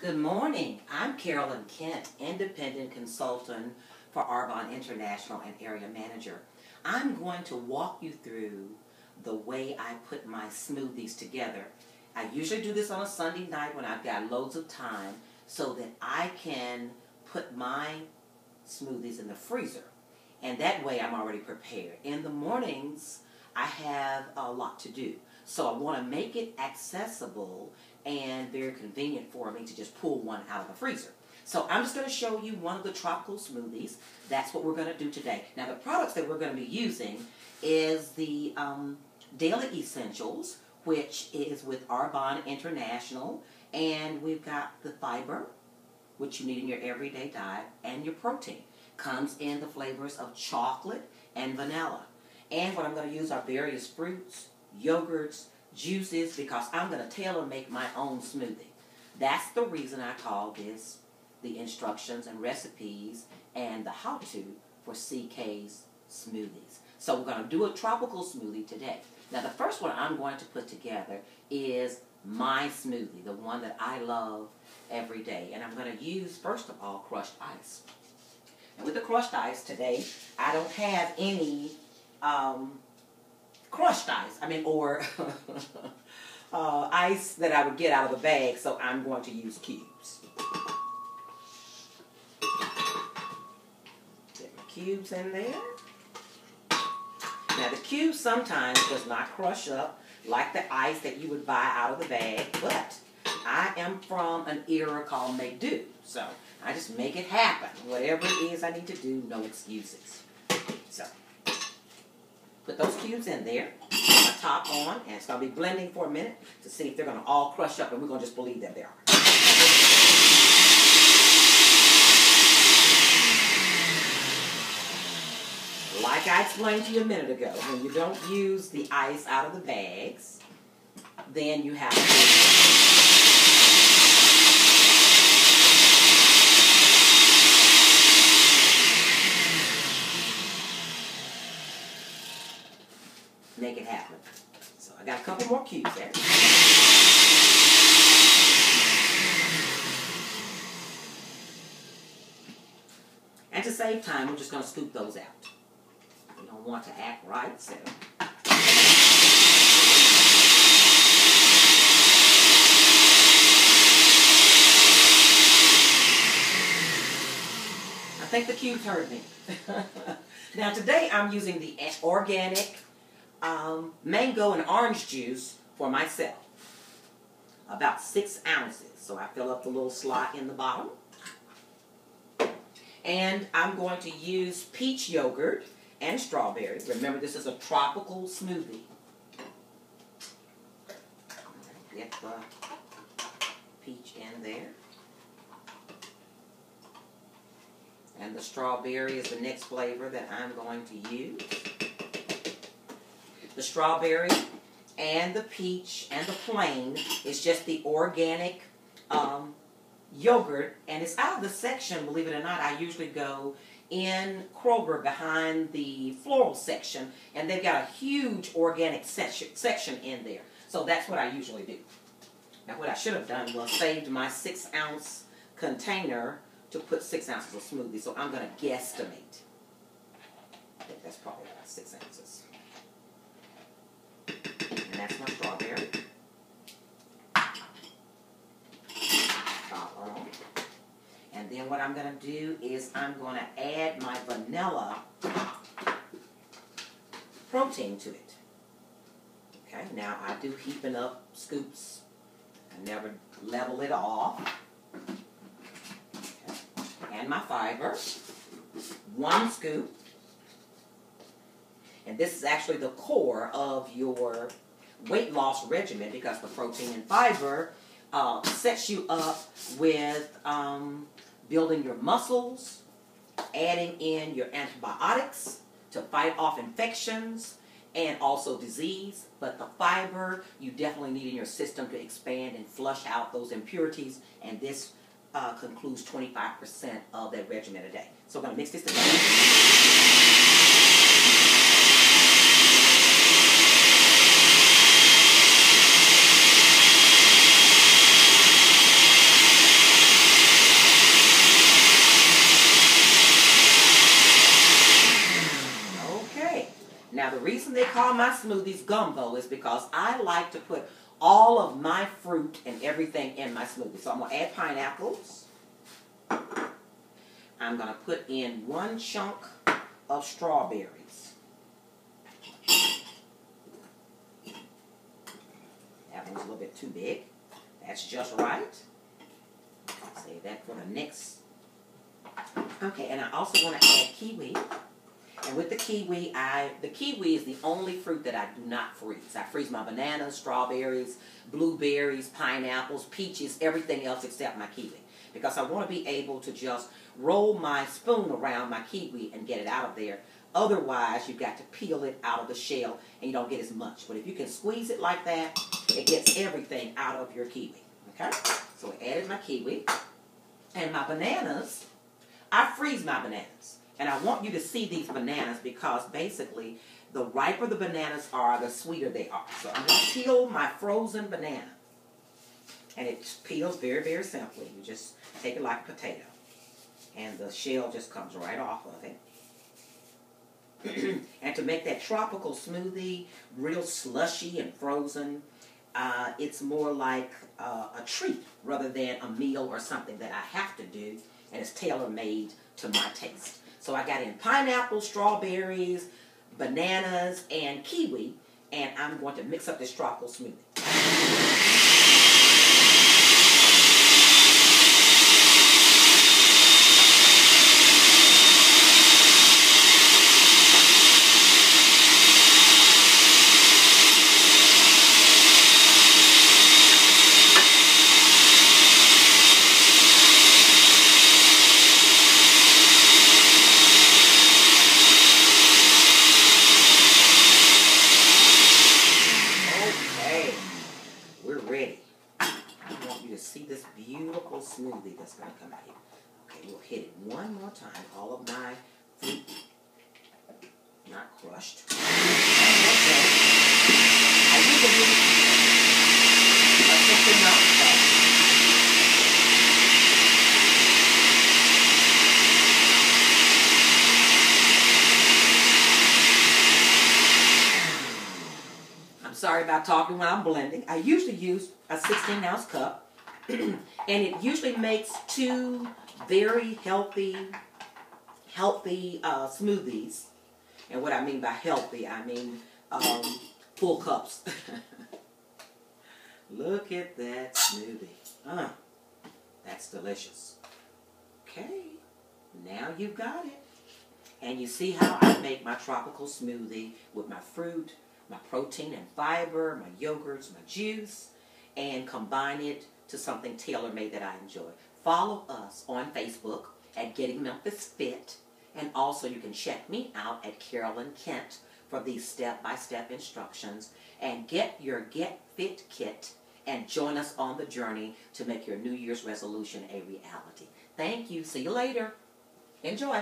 Good morning. I'm Carolyn Kent, independent consultant for Arbonne International and area manager. I'm going to walk you through the way I put my smoothies together. I usually do this on a Sunday night when I've got loads of time so that I can put my smoothies in the freezer. And that way I'm already prepared. In the mornings, I have a lot to do. So I want to make it accessible and very convenient for me to just pull one out of the freezer. So I'm just going to show you one of the tropical smoothies. That's what we're going to do today. Now the products that we're going to be using is the Daily Essentials, which is with Arbonne International. And we've got the fiber, which you need in your everyday diet, and your protein. Comes in the flavors of chocolate and vanilla. And what I'm going to use are various fruits, yogurts, juices, because I'm going to tailor make my own smoothie. That's the reason I call this the instructions and recipes and the how-to for CK's smoothies. So we're going to do a tropical smoothie today. Now the first one I'm going to put together is my smoothie, the one that I love every day. And I'm going to use, first of all, crushed ice. And with the crushed ice today, I don't have any crushed ice, or ice that I would get out of the bag, so I'm going to use cubes. Get my cubes in there. Now the cube sometimes does not crush up like the ice that you would buy out of the bag, but I am from an era called make do, so I just make it happen. Whatever it is I need to do, no excuses. So put those cubes in there, put my top on, and it's going to be blending for a minute to see if they're going to all crush up, and we're going to just believe that they are. Like I explained to you a minute ago, when you don't use the ice out of the bags, then you have to make it happen. So I got a couple more cubes there. And to save time, we're just going to scoop those out. We don't want to act right, so. I think the cubes heard me. Now today I'm using the organic mango and orange juice for myself. About 6 ounces. So I fill up the little slot in the bottom. And I'm going to use peach yogurt and strawberry. Remember, this is a tropical smoothie. Get the peach in there. And the strawberry is the next flavor that I'm going to use. The strawberry and the peach and the plain is just the organic yogurt, and it's out of the section, believe it or not. I usually go in Kroger behind the floral section, and they've got a huge organic section in there. So that's what I usually do. Now what I should have done was saved my 6 ounce container to put 6 ounces of smoothie, so I'm going to guesstimate. I think that's probably about 6 ounces. And that's my strawberry. Top on. And then what I'm going to do is I'm going to add my vanilla protein to it. Okay, now I do heaping up scoops. I never level it off. Okay. And my fiber. 1 scoop. And this is actually the core of your weight loss regimen, because the protein and fiber sets you up with building your muscles, adding in your antibiotics to fight off infections and also disease. But the fiber you definitely need in your system to expand and flush out those impurities, and this concludes 25% of that regimen a day. So I'm going to mix this together. my smoothies gumbo is because I like to put all of my fruit and everything in my smoothie. So I'm going to add pineapples. I'm going to put in 1 chunk of strawberries. That one's a little bit too big. That's just right. Save that for the next. Okay, and I also want to add kiwi. And with the kiwi is the only fruit that I do not freeze. I freeze my bananas, strawberries, blueberries, pineapples, peaches, everything else except my kiwi. Because I want to be able to just roll my spoon around my kiwi and get it out of there. Otherwise, you've got to peel it out of the shell and you don't get as much. But if you can squeeze it like that, it gets everything out of your kiwi. Okay? So I added my kiwi. And my bananas, I freeze my bananas. And I want you to see these bananas because basically the riper the bananas are, the sweeter they are. So I'm going to peel my frozen banana. And it peels very, very simply. You just take it like a potato. And the shell just comes right off of it. And to make that tropical smoothie real slushy and frozen, it's more like a treat rather than a meal or something that I have to do. And it's tailor-made to my taste. So I got in pineapple, strawberries, bananas, and kiwi, and I'm going to mix up this tropical smoothie. See this beautiful smoothie that's going to come out here. Okay, we'll hit it one more time. All of my fruit, not crushed. Okay. I usually something else. I'm sorry about talking when I'm blending. I usually use a 16-ounce cup. And it usually makes 2 very healthy smoothies. And what I mean by healthy, I mean full cups. Look at that smoothie. That's delicious. Okay, now you've got it. And you see how I make my tropical smoothie with my fruit, my protein and fiber, my yogurts, my juice, and combine it to something tailor-made that I enjoy. Follow us on Facebook at Getting Memphis Fit, and also you can check me out at Carolyn Kent for these step-by-step instructions, and get your Get Fit kit and join us on the journey to make your New Year's resolution a reality. Thank you. See you later. Enjoy.